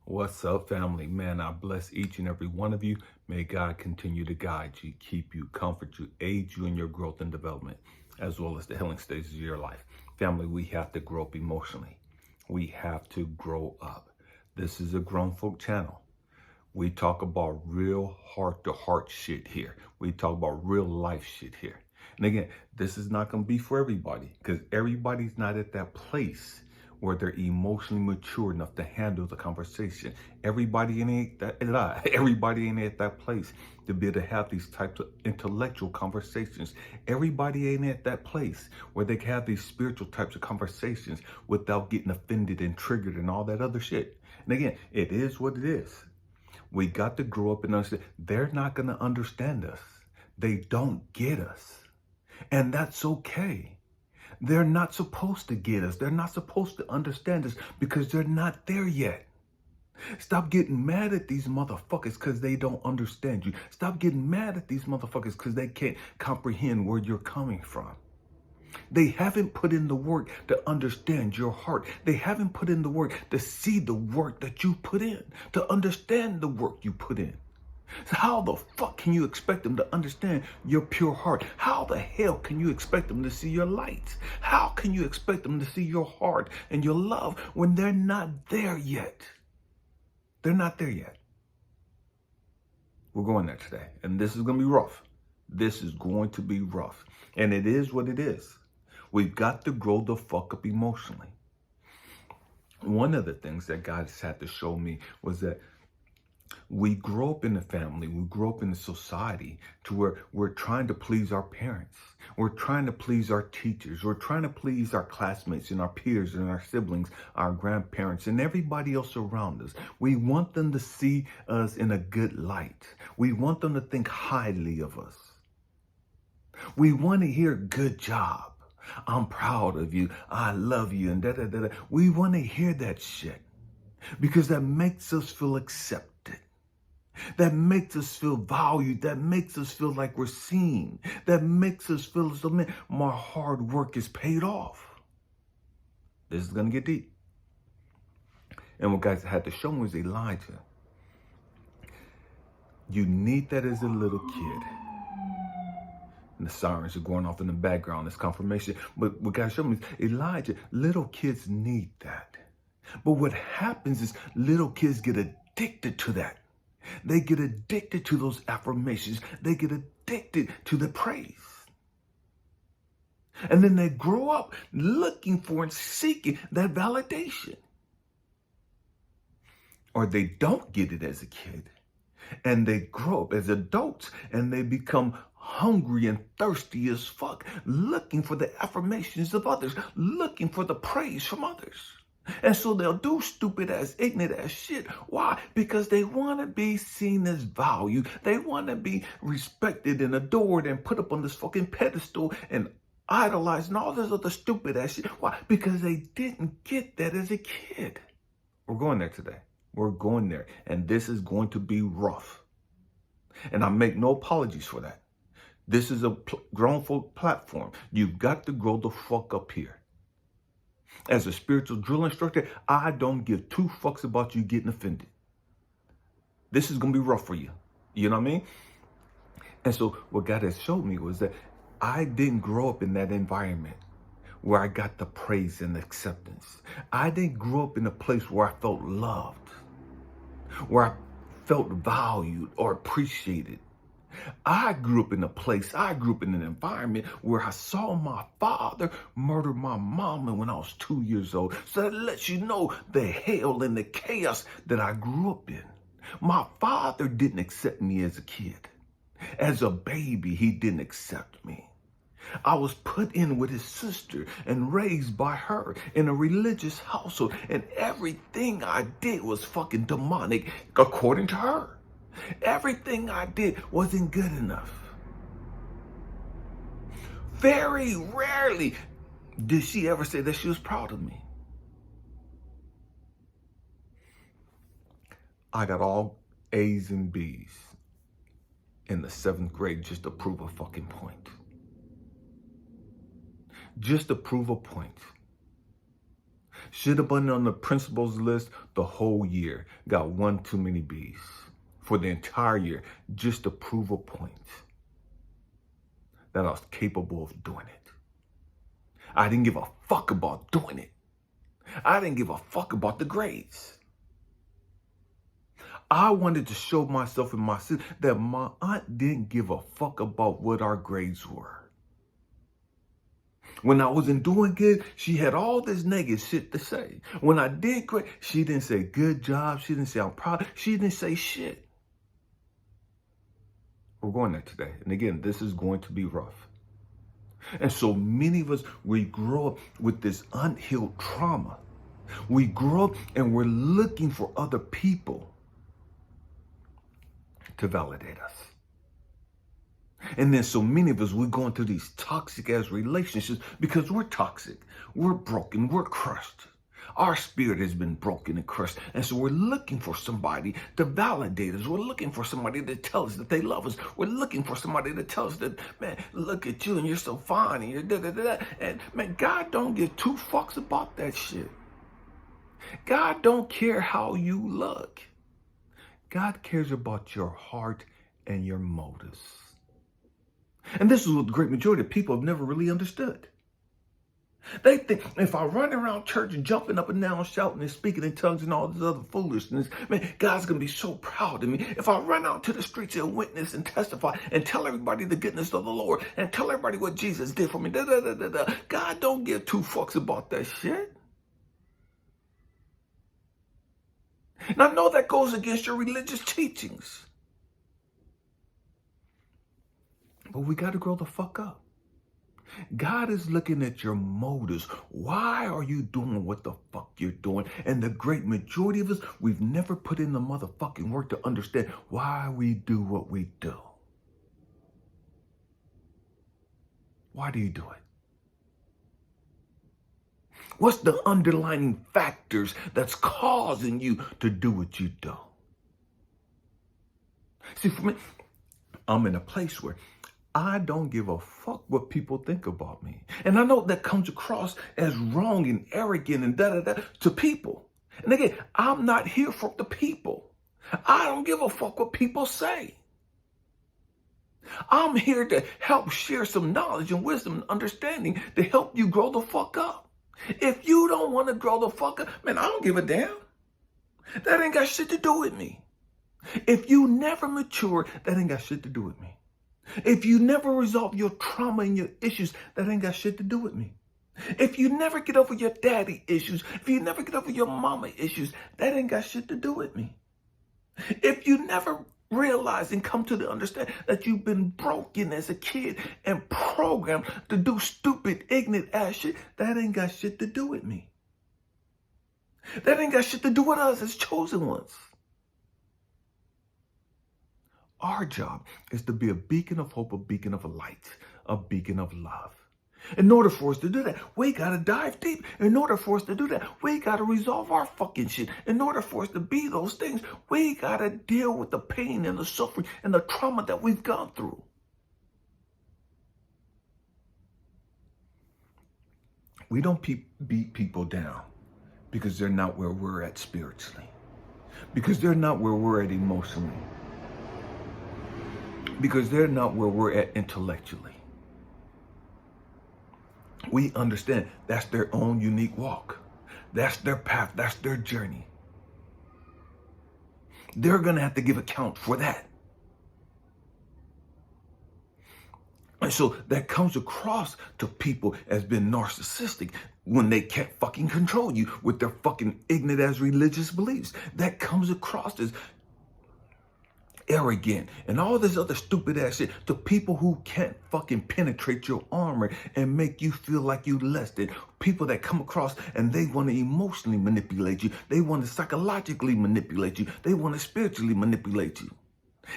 What's up, family? Man, I bless each and every one of you. May God continue to guide you, keep you, comfort you, aid you in your growth and development, as well as the healing stages of your life. Family, we have to grow up emotionally. We have to grow up. This is a grown folk channel. We talk about real heart-to-heart shit here. We talk about real life shit here. And again, this is not going to be for everybody, because everybody's not at that place where they're emotionally mature enough to handle the conversation. Everybody ain't at that place to be able to have these types of intellectual conversations. Everybody ain't at that place where they can have these spiritual types of conversations without getting offended and triggered and all that other shit. And again, it is what it is. We got to grow up and understand they're not going to understand us. They don't get us. And that's okay. They're not supposed to get us. They're not supposed to understand us because they're not there yet. Stop getting mad at these motherfuckers because they don't understand you. Stop getting mad at these motherfuckers because they can't comprehend where you're coming from. They haven't put in the work to understand your heart. They haven't put in the work to see the work that you put in, to understand the work you put in. So how the fuck can you expect them to understand your pure heart? How the hell can you expect them to see your light? How can you expect them to see your heart and your love when they're not there yet? They're not there yet. We're going there today, and this is going to be rough. This is going to be rough, and it is what it is. We've got to grow the fuck up emotionally. One of the things that God has had to show me was that we grow up in a family, we grow up in a society to where we're trying to please our parents. We're trying to please our teachers. We're trying to please our classmates and our peers and our siblings, our grandparents, and everybody else around us. We want them to see us in a good light. We want them to think highly of us. We want to hear good job. I'm proud of you. I love you. And da-da-da-da. We want to hear that shit because that makes us feel accepted. That makes us feel valued. That makes us feel like we're seen. That makes us feel as though, man, my hard work is paid off. This is going to get deep. And what guys had to show me was Elijah. You need that as a little kid. And the sirens are going off in the background. It's confirmation. But what God showed me is Elijah, little kids need that. But what happens is little kids get addicted to that. They get addicted to those affirmations. They get addicted to the praise. And then they grow up looking for and seeking that validation. Or they don't get it as a kid. And they grow up as adults and they become hungry and thirsty as fuck, looking for the affirmations of others, looking for the praise from others. And so they'll do stupid ass, ignorant ass shit. Why? Because they want to be seen as valued. They want to be respected and adored and put up on this fucking pedestal and idolized and all this other stupid ass shit. Why? Because they didn't get that as a kid. We're going there today. We're going there. And this is going to be rough. And I make no apologies for that. This is a grown folk platform. You've got to grow the fuck up here. As a spiritual drill instructor, I don't give two fucks about you getting offended. This is going to be rough for you. You know what I mean? And so what God has showed me was that I didn't grow up in that environment where I got the praise and acceptance. I didn't grow up in a place where I felt loved, where I felt valued or appreciated. I grew up in an environment where I saw my father murder my mama when I was 2 years old. So that lets you know the hell and the chaos that I grew up in. My father didn't accept me as a kid. As a baby, he didn't accept me. I was put in with his sister and raised by her in a religious household. And everything I did was fucking demonic, according to her. Everything I did wasn't good enough. Very rarely did she ever say that she was proud of me. I got all A's and B's in the 7th grade just to prove a fucking point. Just to prove a point. Should have been on the principals list the whole year. Got one too many B's for the entire year just to prove a point that I was capable of doing it. I didn't give a fuck about doing it. I didn't give a fuck about the grades. I wanted to show myself and my sister that my aunt didn't give a fuck about what our grades were. When I wasn't doing good, she had all this negative shit to say. When I did great, she didn't say good job. She didn't say I'm proud. She didn't say shit. We're going there today. And again, this is going to be rough. And so many of us, we grow up with this unhealed trauma. We grow up and we're looking for other people to validate us. And then so many of us, we go into these toxic ass relationships because we're toxic. We're broken. We're crushed. Our spirit has been broken and crushed. And so we're looking for somebody to validate us. We're looking for somebody to tell us that they love us. We're looking for somebody to tell us that, man, look at you and you're so fine and you're da-da-da-da. And man, God don't give two fucks about that shit. God don't care how you look. God cares about your heart and your motives. And this is what the great majority of people have never really understood. They think if I run around church and jumping up and down, shouting and speaking in tongues and all this other foolishness, man, God's going to be so proud of me. If I run out to the streets and witness and testify and tell everybody the goodness of the Lord and tell everybody what Jesus did for me, God don't give two fucks about that shit. And I know that goes against your religious teachings. But we got to grow the fuck up. God is looking at your motives. Why are you doing what the fuck you're doing? And the great majority of us, we've never put in the motherfucking work to understand why we do what we do. Why do you do it? What's the underlying factors that's causing you to do what you do? See, for me, I'm in a place where I don't give a fuck what people think about me. And I know that comes across as wrong and arrogant and da-da-da to people. And again, I'm not here for the people. I don't give a fuck what people say. I'm here to help share some knowledge and wisdom and understanding to help you grow the fuck up. If you don't want to grow the fuck up, man, I don't give a damn. That ain't got shit to do with me. If you never mature, that ain't got shit to do with me. If you never resolve your trauma and your issues, that ain't got shit to do with me. If you never get over your daddy issues, if you never get over your mama issues, that ain't got shit to do with me. If you never realize and come to the understand that you've been broken as a kid and programmed to do stupid, ignorant ass shit, that ain't got shit to do with me. That ain't got shit to do with us as chosen ones. Our job is to be a beacon of hope, a beacon of light, a beacon of love. In order for us to do that, we got to dive deep. In order for us to do that, we got to resolve our fucking shit. In order for us to be those things, we got to deal with the pain and the suffering and the trauma that we've gone through. We don't beat people down because they're not where we're at spiritually, because they're not where we're at emotionally, because they're not where we're at intellectually. We understand that's their own unique walk. That's their path. That's their journey. They're going to have to give account for that. And so that comes across to people as being narcissistic when they can't fucking control you with their fucking ignorant as religious beliefs. That comes across as arrogant and all this other stupid ass shit to people who can't fucking penetrate your armor and make you feel like you less than. People that come across and they want to emotionally manipulate you. They want to psychologically manipulate you. They want to spiritually manipulate you.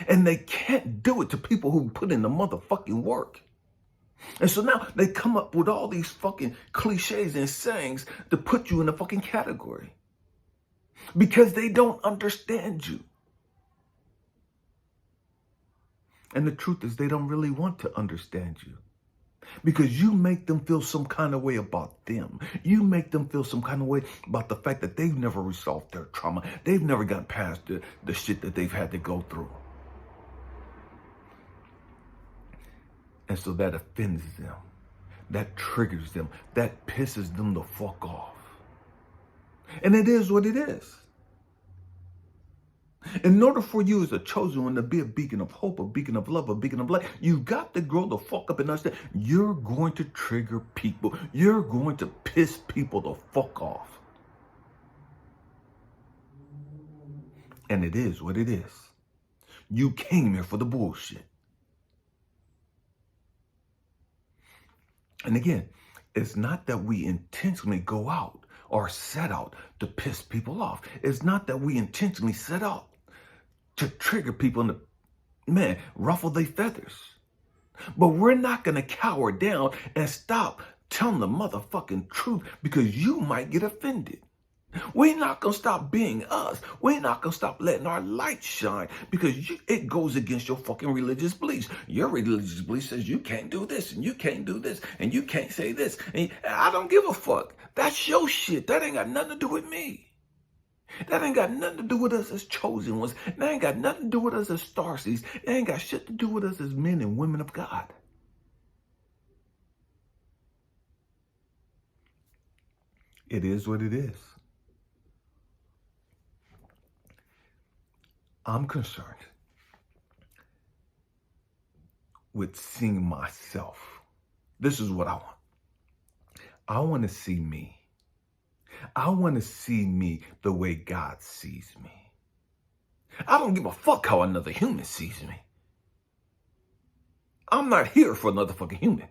And they can't do it to people who put in the motherfucking work. And so now they come up with all these fucking cliches and sayings to put you in a fucking category because they don't understand you. And the truth is they don't really want to understand you. Because you make them feel some kind of way about them. You make them feel some kind of way about the fact that they've never resolved their trauma. They've never gotten past the shit that they've had to go through. And so that offends them. That triggers them. That pisses them the fuck off. And it is what it is. In order for you as a chosen one to be a beacon of hope, a beacon of love, a beacon of light, you've got to grow the fuck up and understand you're going to trigger people. You're going to piss people the fuck off. And it is what it is. You came here for the bullshit. And again, it's not that we intentionally go out or set out to piss people off. It's not that we intentionally set out to trigger people and ruffle their feathers. But we're not going to cower down and stop telling the motherfucking truth because you might get offended. We're not going to stop being us. We're not going to stop letting our light shine because it goes against your fucking religious beliefs. Your religious belief says you can't do this and you can't do this and you can't say this. And I don't give a fuck. That's your shit. That ain't got nothing to do with me. That ain't got nothing to do with us as chosen ones. That ain't got nothing to do with us as starseeds. That ain't got shit to do with us as men and women of God. It is what it is. I'm concerned with seeing myself. This is what I want. I want to see me. I want to see me the way God sees me. I don't give a fuck how another human sees me. I'm not here for another fucking human.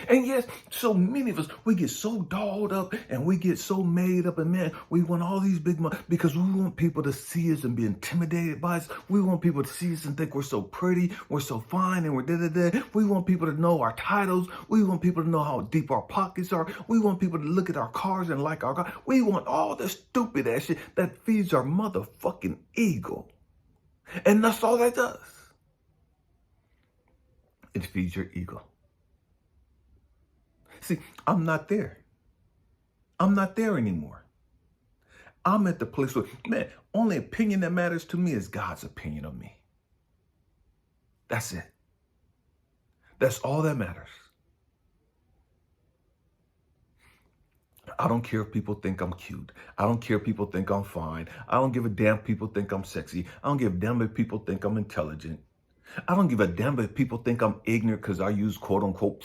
And yes, so many of us, we get so dolled up and we get so made up, and we want all these big money because we want people to see us and be intimidated by us. We want people to see us and think we're so pretty, we're so fine, and we're da-da-da. We want people to know our titles. We want people to know how deep our pockets are. We want people to look at our cars and like our cars. We want all this stupid ass shit that feeds our motherfucking ego. And that's all that does. It feeds your ego. See, I'm not there. I'm not there anymore. I'm at the place where, only opinion that matters to me is God's opinion of me. That's it. That's all that matters. I don't care if people think I'm cute. I don't care if people think I'm fine. I don't give a damn if people think I'm sexy. I don't give a damn if people think I'm intelligent. I don't give a damn if people think I'm ignorant because I use quote unquote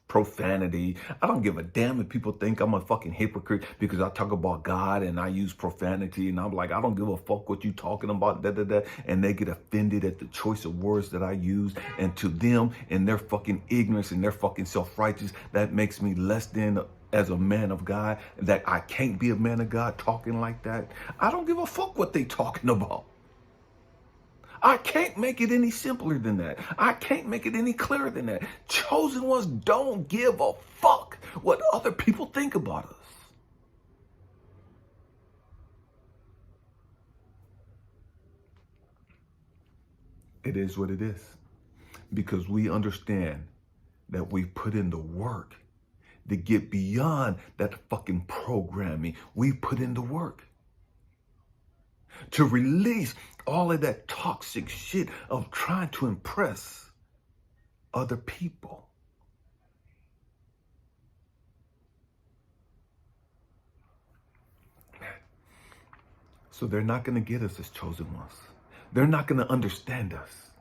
profanity. I don't give a damn if people think I'm a fucking hypocrite because I talk about God and I use profanity, and I'm like, I don't give a fuck what you talking about, and they get offended at the choice of words that I use, and to them and their fucking ignorance and their fucking self-righteous, that makes me less than as a man of God, that I can't be a man of God talking like that. I don't give a fuck what they talking about. I can't make it any simpler than that. I can't make it any clearer than that. Chosen ones don't give a fuck what other people think about us. It is what it is. Because we understand that we put in the work to get beyond that fucking programming. We put in the work to release all of that toxic shit of trying to impress other people. So they're not going to get us as chosen ones. They're not going to understand us.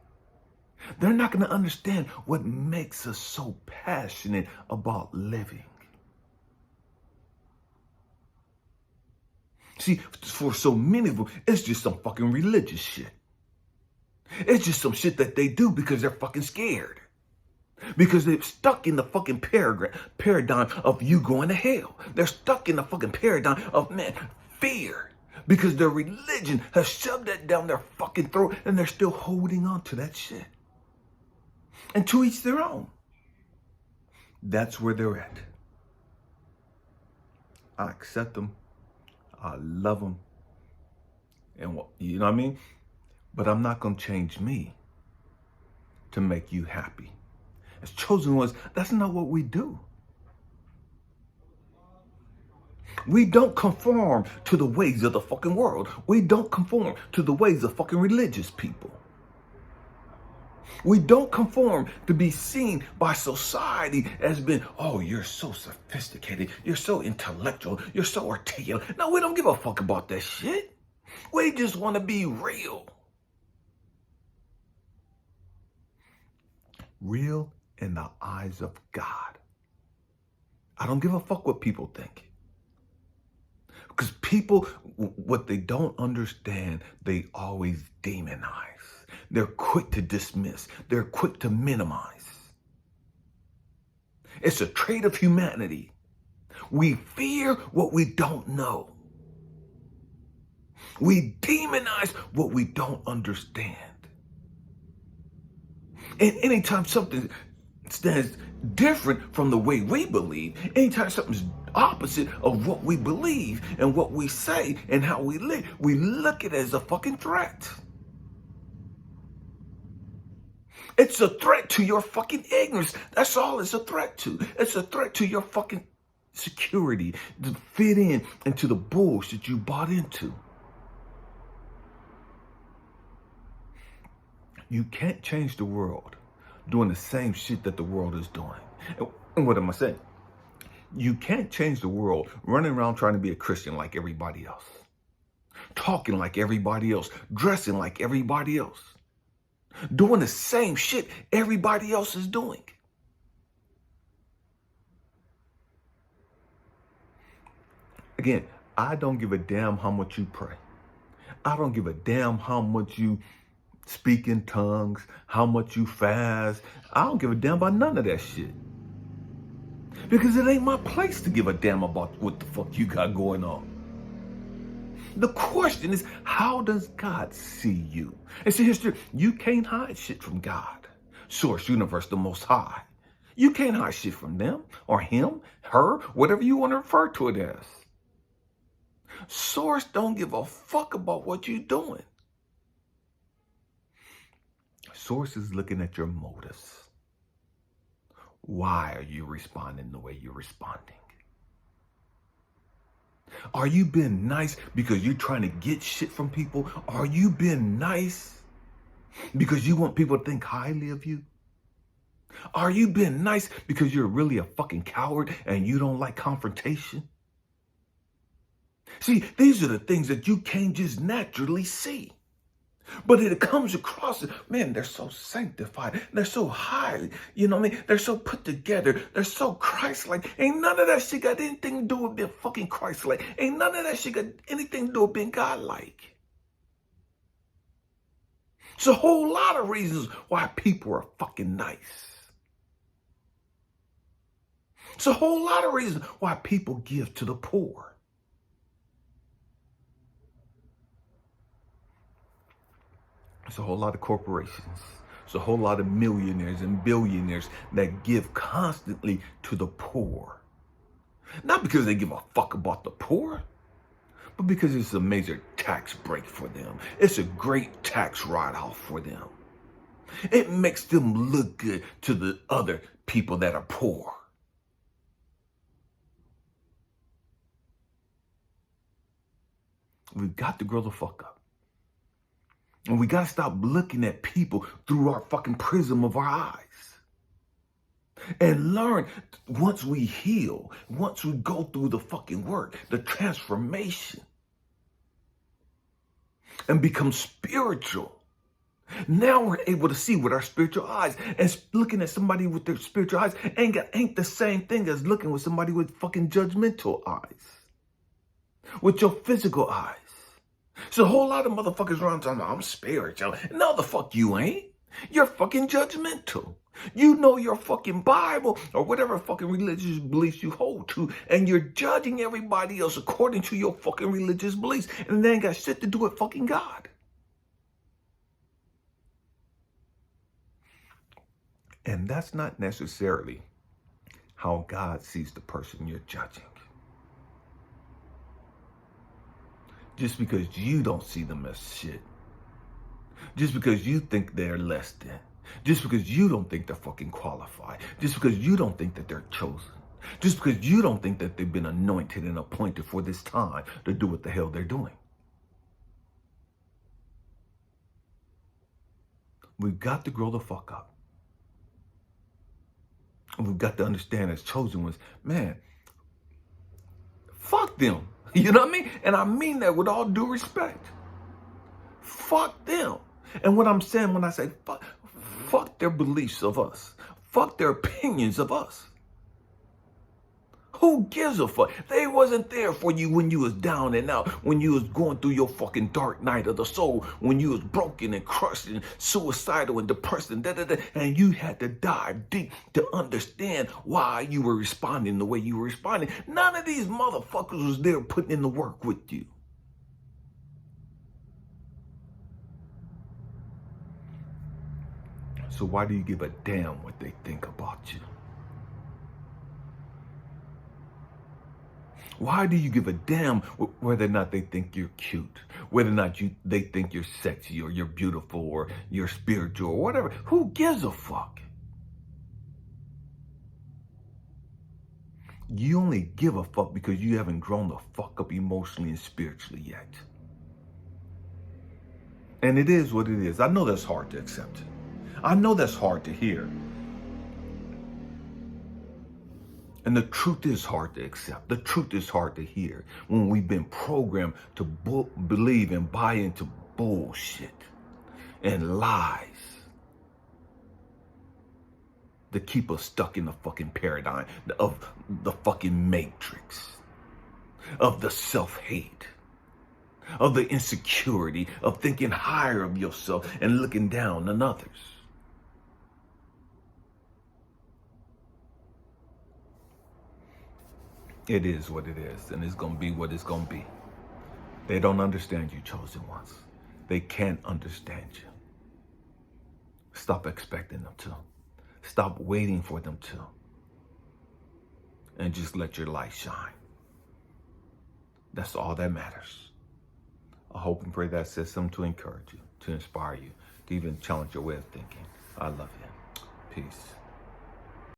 They're not going to understand what makes us so passionate about living. See, for so many of them, it's just some fucking religious shit. It's just some shit that they do because they're fucking scared. Because they're stuck in the fucking paradigm of you going to hell. They're stuck in the fucking paradigm of, fear. Because their religion has shoved that down their fucking throat and they're still holding on to that shit. And to each their own. That's where they're at. I accept them. I love them. And you know what I mean? But I'm not going to change me to make you happy. As chosen ones, that's not what we do. We don't conform to the ways of the fucking world. We don't conform to the ways of fucking religious people. We don't conform to be seen by society as being, oh, you're so sophisticated, you're so intellectual, you're so articulate. No, we don't give a fuck about that shit. We just want to be real. Real in the eyes of God. I don't give a fuck what people think. Because people, what they don't understand, they always demonize. They're quick to dismiss. They're quick to minimize. It's a trait of humanity. We fear what we don't know. We demonize what we don't understand. And anytime something stands different from the way we believe, anytime something's opposite of what we believe and what we say and how we live, we look at it as a fucking threat. It's a threat to your fucking ignorance. That's all it's a threat to. It's a threat to your fucking security, to fit in into the bullshit you bought into. You can't change the world doing the same shit that the world is doing. And what am I saying? You can't change the world running around trying to be a Christian like everybody else, talking like everybody else, dressing like everybody else, doing the same shit everybody else is doing. Again, I don't give a damn how much you pray. I don't give a damn how much you speak in tongues, how much you fast. I don't give a damn about none of that shit. Because it ain't my place to give a damn about what the fuck you got going on. The question is, how does God see you? And see, history, you can't hide shit from God. Source, universe, the most high. You can't hide shit from them or him, her, whatever you want to refer to it as. Source don't give a fuck about what you're doing. Source is looking at your motives. Why are you responding the way you're responding? Are you being nice because you're trying to get shit from people? Are you being nice because you want people to think highly of you? Are you being nice because you're really a fucking coward and you don't like confrontation? See, these are the things that you can't just naturally see. But it comes across, man, they're so sanctified. They're so high. You know what I mean? They're so put together. They're so Christ-like. Ain't none of that shit got anything to do with being fucking Christ-like. Ain't none of that shit got anything to do with being God-like. It's a whole lot of reasons why people are fucking nice. It's a whole lot of reasons why people give to the poor. It's a whole lot of corporations. It's a whole lot of millionaires and billionaires that give constantly to the poor. Not because they give a fuck about the poor, but because it's a major tax break for them. It's a great tax write-off for them. It makes them look good to the other people that are poor. We've got to grow the fuck up. And we got to stop looking at people through our fucking prism of our eyes. And learn, once we heal, once we go through the fucking work, the transformation, and become spiritual, now we're able to see with our spiritual eyes. And looking at somebody with their spiritual eyes ain't the same thing as looking with somebody with fucking judgmental eyes. With your physical eyes. So a whole lot of motherfuckers around talking about, I'm spiritual. No, the fuck you ain't. You're fucking judgmental. You know your fucking Bible or whatever fucking religious beliefs you hold to, and you're judging everybody else according to your fucking religious beliefs, and they ain't got shit to do with fucking God. And that's not necessarily how God sees the person you're judging. Just because you don't see them as shit. Just because you think they're less than. Just because you don't think they're fucking qualified. Just because you don't think that they're chosen. Just because you don't think that they've been anointed and appointed for this time to do what the hell they're doing. We've got to grow the fuck up. And we've got to understand as chosen ones, man, fuck them. You know what I mean? And I mean that with all due respect. Fuck them. And what I'm saying when I say fuck their beliefs of us. Fuck their opinions of us. Who gives a fuck? They wasn't there for you when you was down and out, when you was going through your fucking dark night of the soul, when you was broken and crushed and suicidal and depressed and and you had to dive deep to understand why you were responding the way you were responding. None of these motherfuckers was there putting in the work with you. So why do you give a damn what they think about you? Why do you give a damn whether or not they think you're cute, whether or not they think you're sexy or you're beautiful or you're spiritual or whatever? Who gives a fuck? You only give a fuck because you haven't grown the fuck up emotionally and spiritually yet. And it is what it is. I know that's hard to accept. I know that's hard to hear. And the truth is hard to accept. The truth is hard to hear when we've been programmed to believe and buy into bullshit and lies to keep us stuck in the fucking paradigm of the fucking matrix, of the self-hate, of the insecurity, of thinking higher of yourself and looking down on others. It is what it is, and it's going to be what it's going to be. They don't understand you, chosen ones. They can't understand you. Stop expecting them to. Stop waiting for them to. And just let your light shine. That's all that matters. I hope and pray that says something to encourage you, to inspire you, to even challenge your way of thinking. I love you. Peace.